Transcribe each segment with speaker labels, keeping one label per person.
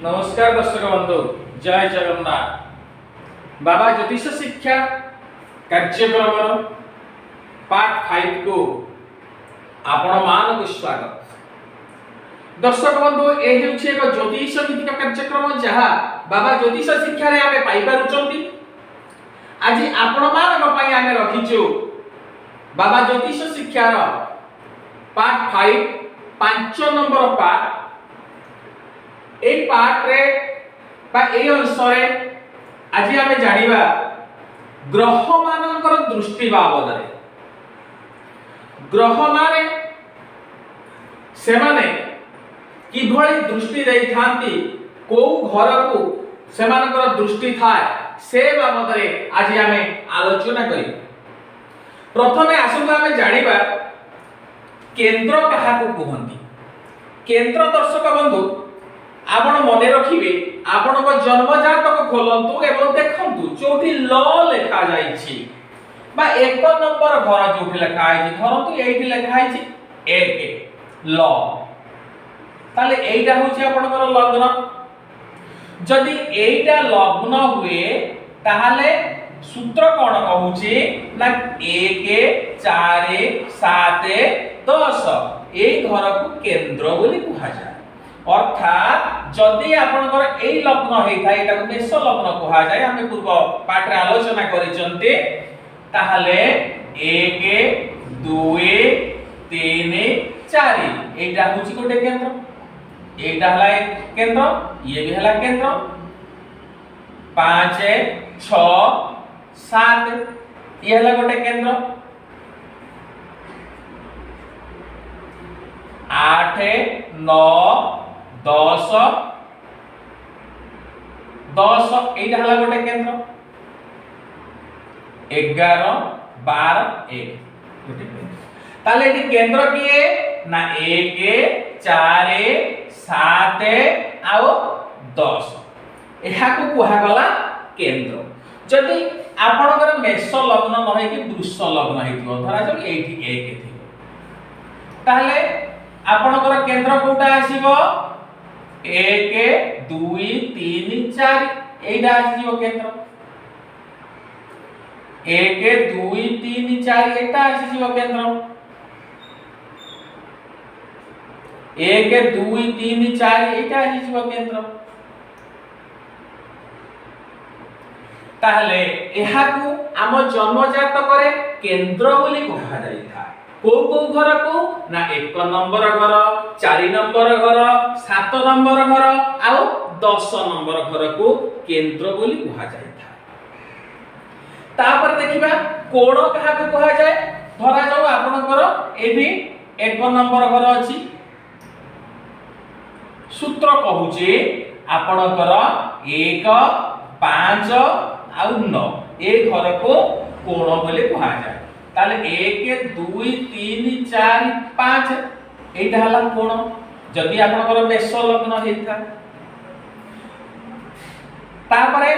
Speaker 1: नमस्कार दर्शक बंधु, जय जगन्नाथ। बाबा ज्योतिष शिक्षा कार्यक्रम पार्ट 5 को आपण मान स्वागत। दर्शक बंधु, यह एक ज्योतिष भित्तिक कार्यक्रम जहाँ बाबा ज्योतिष शिक्षा रे आमे पाई पारुचंती। आज आपण मान पई आमे रखिछु बाबा ज्योतिष शिक्षा रो पार्ट 5 नंबर पार्ट। ए पार्ट रे बा ए अंश रे आज आमे जानिबा ग्रह मानकर दृष्टि बाबद रे। ग्रह माने से माने किभଳି दृष्टि देई थांती, को घर को सेमानकर दृष्टि थाए से बाबद रे आज आमे आलोचना करी। प्रथमे आसु आमे जानिबा केंद्र कहा को कहंती। केंद्र दर्शक बंधु आपण मने रखिबे, आपण को जन्म जातक खोलंतु एवं देखंतु जोठी ल लेखा जाईछि बा एक नंबर घर जोठी लेखा आइछि, धरंतु एठी लेखा आइछि एक ल, ताले एइटा होछि आपनकर लग्न। जदि एइटा लग्न हुए ताहाले सूत्र कोन कहूछि ना 1 4 7 10 ए घर को केंद्र बोली कहा जाय। अर्थात जदि आपनकर एई लग्न हेइथाय, एटा को मेष लग्न कहा जाय। हम पूर्व पाठ रे आलोचना करिसंते, ताहाले 1 2 3 4 एटा होछि कोटे केंद्र। एटा हला केंद्र, ये भी हला केंद्र। 5 6 7 ये हला कोटे केंद्र। 8 9 10 एटा हला गोटे केंद्र। 11 12 1 गोटे केंद्र। ताले एटी केंद्र किए ना 1 4 7 आउ 10 एहा को कुहा गला केंद्र। जदि आपनकर मेष लग्न न है कि वृष लग्न हेतिबो, धरा जो एठी 1 थिबो, ताले आपनकर केंद्र कोटा आसीबो 1 2 3 4 एटा आसीबो केंद्र। 1 2 3 4 एटा आसीबो केंद्र। 1 2 3 4 एटा आसीबो केंद्र। ताहले एहा को आम जन्म जातक रे केंद्र बोली कहा जाइथा। को घर को ना 1 नंबर घर, 4 नंबर घर, 7 नंबर घर आउ 10 नंबर घर को केंद्र बोली कहा जाइथा। तापर देखिबा कोण कहा को कहा जाय। धरा जाऊ आपनकर एभी 1 नंबर घर अछि, सूत्र कहूचे आपनकर 1 5 आउ 9 ए घर को कोण बोली कहा जाय। ताले 1 2 3 4 5 एटा हला कोण। जदि आपनकर मेष लग्न हेता, तापरे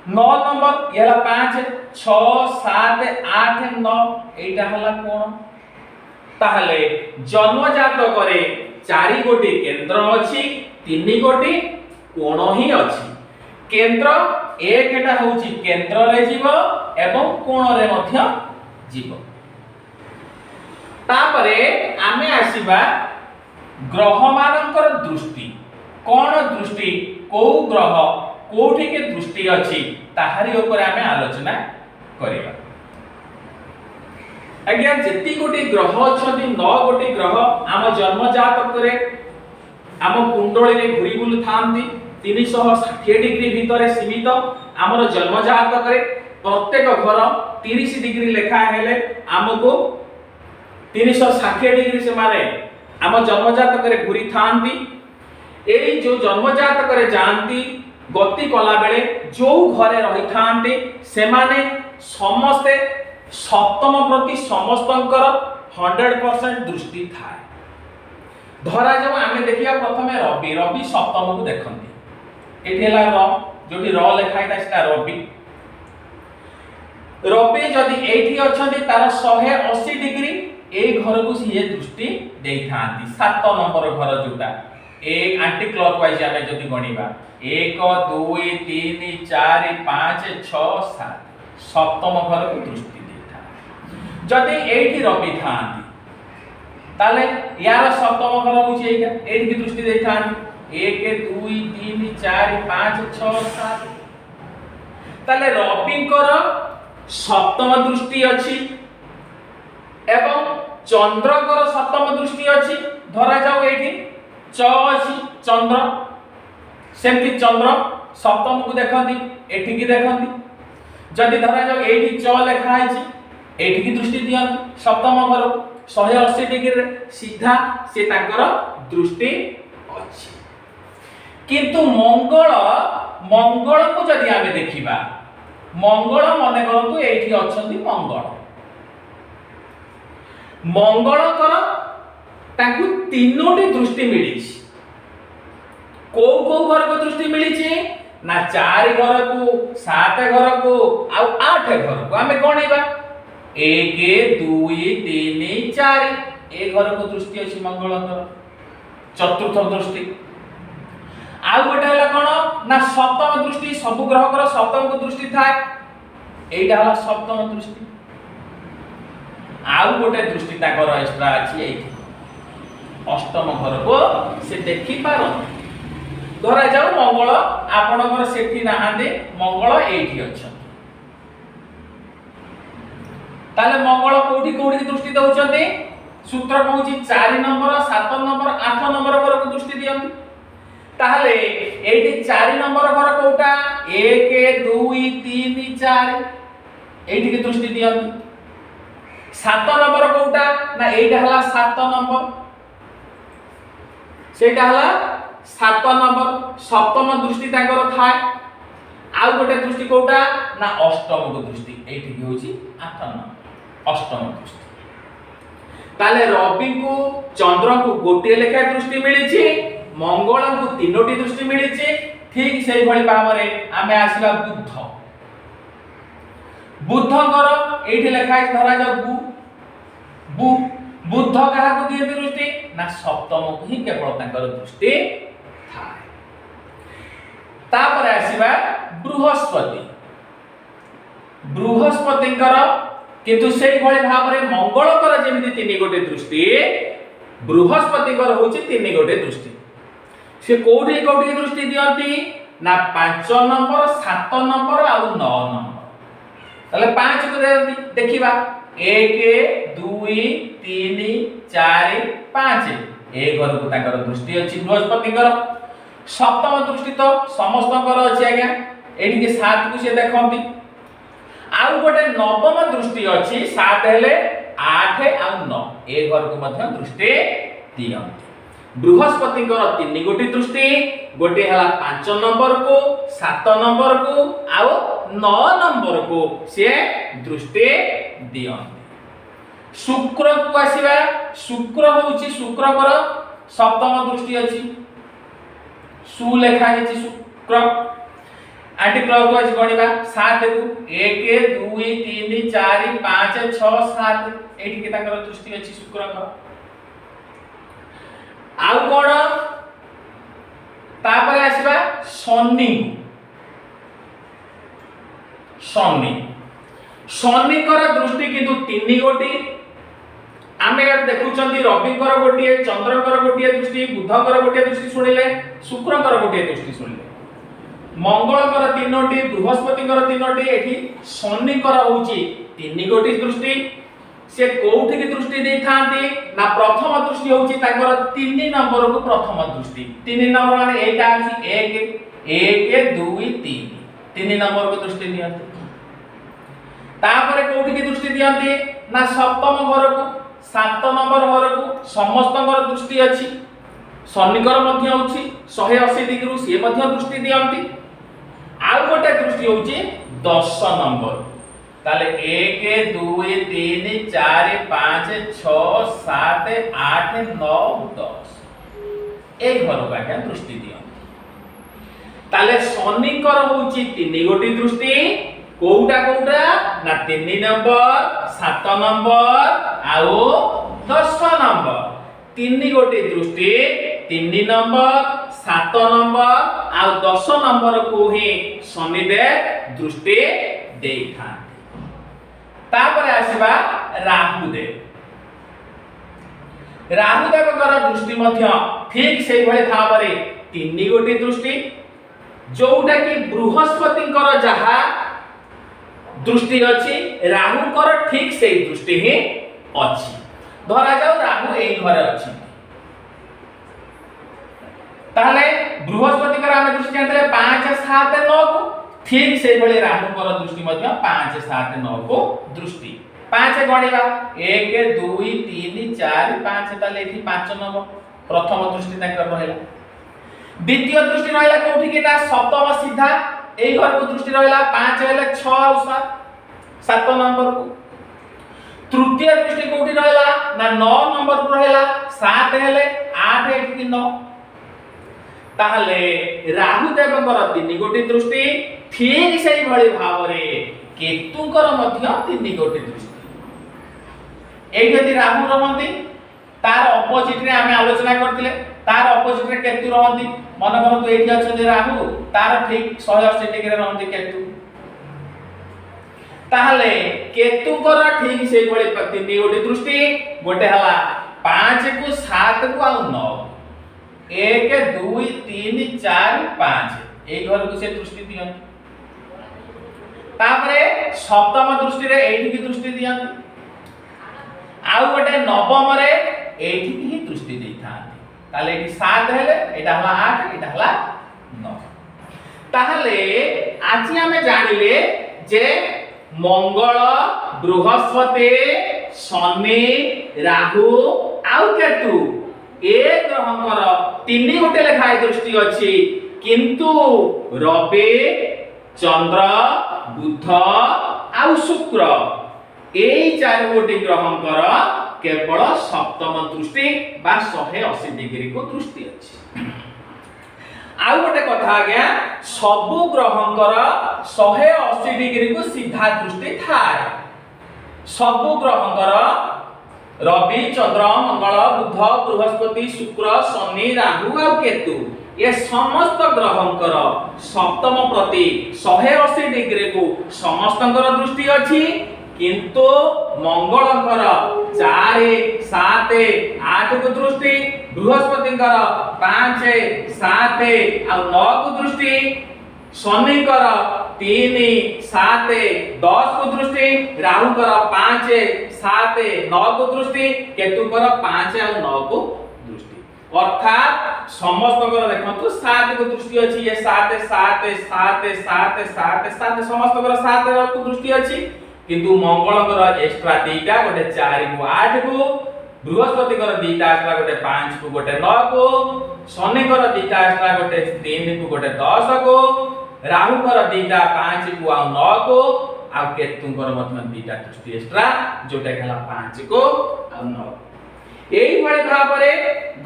Speaker 1: 9 नंबर यला 5 6 7 8 9 एटा हला कोण। ताहले जन्म जातक रे 4 गोटी केंद्र अछि, 3 गोटी कोण ही अछि। केंद्र एकटा होछि केंद्र रे जीव एवं कोण रे मध्य जीव। तापरे आमे आसीबा ग्रह मानकर दृष्टि। कोन दृष्टि, को ग्रह कोठी के दृष्टि अछि ताहारी ऊपर आमे आलोचना करिबा। अज्ञा जेति गोटी ग्रह अछथि, 9 गोटी ग्रह आम जन्म जातक रे आम कुंडली रे घुरी बुलु थांती। 360 डिग्री भितरे सीमित हमर जन्म जातक रे प्रत्येक घर 30 डिग्री लेखा हेले हमको 360 डिग्री से माने आम जन्म जातक रे घुरी थांती। एई जो जन्म जातक रे जानती गति कला बेले जो घरे रही थांते से माने समस्ते सप्तम प्रति समस्तंकर 100% दृष्टि थाए। धरा जो आमे देखिया प्रथमे रवि। रवि सप्तम को देखंती। एठी हला र जोटी र लेखा है सेटा रवि। रवि जदि एठी अछंती तार 180 डिग्री ए घर को सिए दृष्टि देई थांती। 7 नंबर घर जोटा एक एंटी क्लॉकवाइज आमे जदि गणिबा 1 2 3 4 5 6 7 सप्तम घर को दृष्टि देता जदि एठी रवि थांती ताले यार सप्तम घर होची एका एठी की दृष्टि देता 1 2 3 4 5 6 7 ताले रविंकर सप्तम दृष्टि अछि एवं चंद्रकर सप्तम दृष्टि अछि धरा जाऊ एठी च अछि चंद्र सेमति चंद्र सप्तम को देखंती एठी की देखंती जदि धरा जाऊ एठी च लेखा आइछि एठी की दृष्टि दियंती सप्तम घर 180 डिग्री रे सीधा से ताकर दृष्टि अछि किंतु मंगल को जदि आमे देखिबा मंगल मने करंतु एठी अछंती मंगलकर ताकू तीनोटी दृष्टि मिली को घर को दृष्टि मिली ना 4 घर को 7 घर को आ 8 घर को आमे गणिबा 1 2 3 4 ए घर को दृष्टि अछि मंगलकर चतुर्थ दृष्टि आ गोटे हला कोन ना सप्तम दृष्टि सब ग्रह कर सप्तम को दृष्टि थाए एटा हला सप्तम दृष्टि आ गोटे दृष्टि ताकर एक्स्ट्रा अछि एठी अष्टम घर को से देखि पारो धरा जाऊ मंगल आपनकर सेठी नाहांदे मंगल एठी अछि ताले मंगल कोठी दृष्टि दउचंती सूत्र कहूची 4 नंबर 7 नंबर 8 नंबर घर को दृष्टि दियंती ताहले एठी 4 नंबर घर कोटा 1 2 3 4 एठी की दृष्टि दियंती 7 नंबर कोटा ना एटा हला 7 नंबर सेटा हला 7 नंबर सप्तम दृष्टि ताकर थाए आ गोटे दृष्टि कोटा ना अष्टम को दृष्टि एठी की होची 8 नंबर अष्टम दृष्टि ताले रवि को चंद्र को गोटे लेखा दृष्टि मिली छी मंगल को तीनोटी दृष्टि मिली छी ठीक सेही भली भाबरे आमे आसीबा बुधकर एठी लेखा है धरा जाऊ बुध कहा को दिए दृष्टि ना सप्तम को ही केवल ताकर दृष्टि थाए तापर आसीबा बृहस्पतिकर किंतु सेही भली भाबरे मंगलकर जेमिति तीन गोटे दृष्टि बृहस्पतिकर होची तीन गोटे दृष्टि से कोठी दृष्टि दियंती ना 5 नंबर 7 नंबर आ 9 नंबर ताले 5 को देखिबा 1 2 3 4 5 ए घर को ताकर दृष्टि अछि बृहस्पतिकर सप्तम दृष्टि तो समस्तकर अछि आज्ञा एठी के 7 को से देखंती आउ गोटे नवम दृष्टि अछि 7 हेले 8 आ 9 ए घर को मध्य दृष्टि दियंती बृहस्पतिकर 3 गोटी दृष्टि गोटे हला 5 नंबर को 7 नंबर को आ 9 नंबर को से दृष्टि दियंती शुक्र को आसीबा शुक्र होची शुक्रकर सप्तम दृष्टि अछि सु लेखा हेछि शुक्र एंटी क्लॉकवाइज गणिबा 7 को 1 2 3 4 5 6 7 एठी के ताकर दृष्टि अछि शुक्रकर आउ कोन तापर आसीबा शनि कर दृष्टि किंतु 3 गोटी आमे देखुचंती रविकर गोटिए चंद्रकर गोटिए दृष्टि बुधकर गोटिए दृष्टि सुनिले शुक्रकर गोटिए दृष्टि सुनिले मंगलकर 3टी बृहस्पतिकर 3टी एठी शनिकर होची 3 गोटी दृष्टि से कोठी की दृष्टि देथांती ना प्रथम दृष्टि होची ताकर 3 नंबर को प्रथम दृष्टि 3 नंबर माने एटा अछि 1 2 3 नंबर को दृष्टि दियंती तापरे कोठी की दृष्टि दियंती ना सप्तम घर को 7 नंबर घर को समस्तकर दृष्टि अछि शनिकर मध्य होची 180 डिग्री से मध्य दृष्टि दियंती आ गोटे दृष्टि होची 10 नंबर ताले 1 2 3 4 5 6 7 8 9 10 ए घर का दृष्टि दियंती ताले शनिकर होची 3 गोटी दृष्टि कोउटा ना 3 नंबर 7 नंबर आउ 10 नंबर 3 गोटी दृष्टि 3 नंबर 7 नंबर आ 10 नंबर को ही शनिदेव दृष्टि देई था। तापर आसीबा राहुदेव। राहुदेवकर दृष्टि मध्य ठीक से भले भाव रे 3 गोटी दृष्टि जोटा कि बृहस्पतिकर जहा दृष्टि अछि राहुकर ठीक से दृष्टि ही अछि। धरा जाऊ राहु एई घरे अछि ताले बृहस्पतिकर आमे दृष्टि आंतले 5 7 9 को ठीक से भले राहुकर दृष्टि मध्य 5 7 9 को दृष्टि 5 गणिबा 1 2 3 4 5 ताले एठी 5 नंबर प्रथम दृष्टि ताकर रहला। द्वितीय दृष्टि रहला कोठी केटा सप्तम सीधा एई घर को दृष्टि रहला 5 हेले 6 और 7 नंबर को। तृतीय दृष्टि कोठी रहला ना 9 नंबर को रहला 7 हेले 8 एठी 9 ताहले राहुदेवकर 3 गोटी दृष्टि ठीक सेही भली भाव रे केतुकर मध्य 3 गोटी दृष्टि। एई यदि राहु रहंती तार अपोजिट रे आमे आलोचना करथिले तार अपोजिट रे केतु रहंती मन करंतु एठी अछन राहु तार ठीक 180 डिग्री रे रहंती केतु ताहले केतुकर ठीक सेही भली 3 गोटी दृष्टि गोटे हला 5 को 7 को आ 9 1 2 3 4 5 एई घर को से दृष्टि दियंती। तापरे सप्तम दृष्टि रे एठी की दृष्टि दियंती आउ गोटे नवम रे एठी ही दृष्टि देथांती ताले एठी 7 हेले एटा हला 8 एटा हला 9। ताहले आजि हमें जानिले जे मंगल बृहस्पति शनि राहु आउ केतु ए ग्रहकर 3 गोटे लेखाय दृष्टि अछि किंतु रवि चंद्र बुध आउ शुक्र एई 4 गोटी ग्रहकर केवल सप्तम दृष्टि बा 180 डिग्री को दृष्टि अछि। आउ गोटे कथा आज्ञा सबु ग्रहकर 180 डिग्री को सीधा दृष्टि थाय। सबु ग्रहकर रवि चंद्र मंगल बुध बृहस्पति शुक्र शनि राहु और केतु ये समस्त ग्रहंकर सप्तम प्रति 180 डिग्री को समस्तंकर दृष्टि अछि किंतु मंगलकर 4 7 8 को दृष्टि बृहस्पतिकर 5 7 और 9 को दृष्टि शनिकर 3 7 10 को दृष्टि राहुकर 5 7 9 को दृष्टि केतुकर 5 और 9 को दृष्टि अर्थात समस्तकर देखंतु 7 को दृष्टि अछि ये 7 7 7 7 7 7 समस्तकर 7 को दृष्टि अछि किंतु मंगलकर एक्स्ट्रा 2टा गोटे 4 को 8 को बृहस्पतिकर 2टा एक्स्ट्रा गोटे 5 को गोटे 9 को शनिकर 2टा एक्स्ट्रा गोटे 3 को गोटे 10 को राहुकर 2टा 5 को आ 9 को आ केतुकर मध्य 2टा दृष्टि एक्स्ट्रा जोटा कहला 5 को आ 9 एई भଳି भाबरे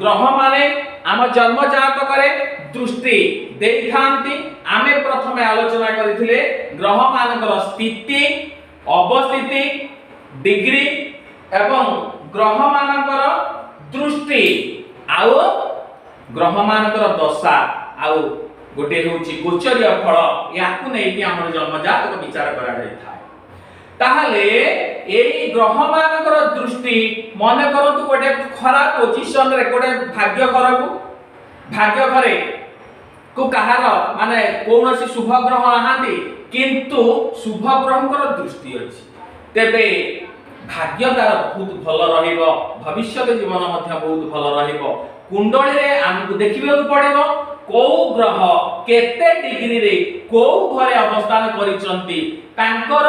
Speaker 1: ग्रह माने आम जन्म जातक रे दृष्टि देखांती। आमे प्रथमे आलोचना करिथिले ग्रह मानकर स्थिति अवस्थिति डिग्री एवं ग्रह मानकर दृष्टि आउ ग्रह मानकर दशा आउ गोटे होची गोचरीय फल याकु नै कि हमर जन्म जातक विचार करा जाय था। ताहले एई ग्रह मानकर दृष्टि मन करतु गोटे खराब पोजीशन रे गोटे भाग्य घरे को कहार माने कोनोसी शुभ ग्रह आहांती किंतु शुभ ग्रहकर दृष्टि अछि तेबे भाग्य तार बहुत भल रहिबो भविष्य जीवन मध्य बहुत भल रहिबो। कुंडली रे हमकु देखिबेकु पड़िबो को ग्रह केते डिग्री रे को घरे अवस्थान करिसंती तांकर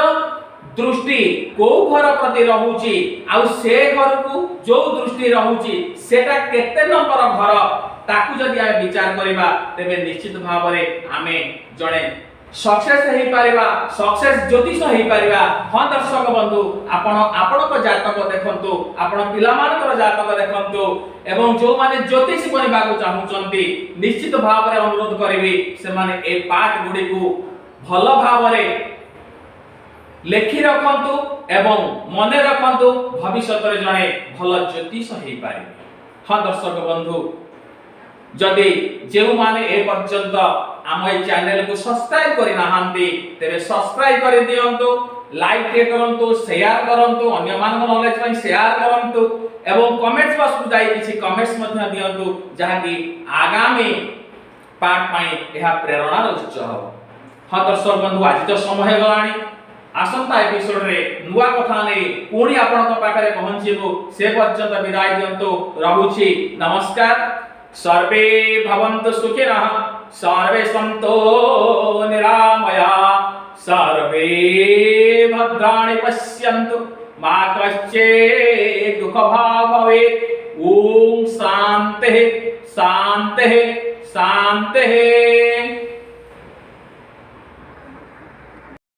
Speaker 1: दृष्टि को घर प्रति रहूची आ से घर को जो दृष्टि रहूची सेटा केते नंबर घर ताकू जदि आ विचार करिबा तेबे निश्चित भाव रे आमे जणे सक्सेस हेई पारिबा सक्सेस ज्योतिष हेई पारिबा। हां दर्शक बंधु आपण को जातक देखंतु आपण पिला मानकर जातक देखंतु एवं जो माने ज्योतिष बनिबा को चाहुचंती निश्चित भाव रे अनुरोध करिवि से माने ए पाठ गुडी को भलो भाव रे लेखि रखंतु एवं मने रखंतु भविष्य रे जणे भलो ज्योतिष हेई पारिबे। हां दर्शक बंधु जदि जो माने ए पर्यंत आम ए चैनल को सब्सक्राइब करि नाहंती तेरे सब्सक्राइब कर दियंतु, लाइक टे करंतु, शेयर करंतु, अन्य मान नॉलेज पई शेयर करंतु एवं कमेंट्स बॉक्स को जाई किछि कमेंट्स मध्य दियंतु जहा कि आगामी पार्ट पई एहा प्रेरणा उत्स हो। हां दर्शक बंधु आज तो समय गलानी, आसंता एपिसोड रे नुवा कथा नै पुणी आपन पाखरे पहुंचीबो, से पर्यंत विदाय दियंतु, रहुछि नमस्कार। सर्वे भवन्तु सुखिनः, सर्वे सन्तु निरामया, सर्वे भद्राणि पश्यन्तु, मा कश्चित् दुःखभाग् भवेत्। ओम शान्तिः शान्तिः शान्तिः।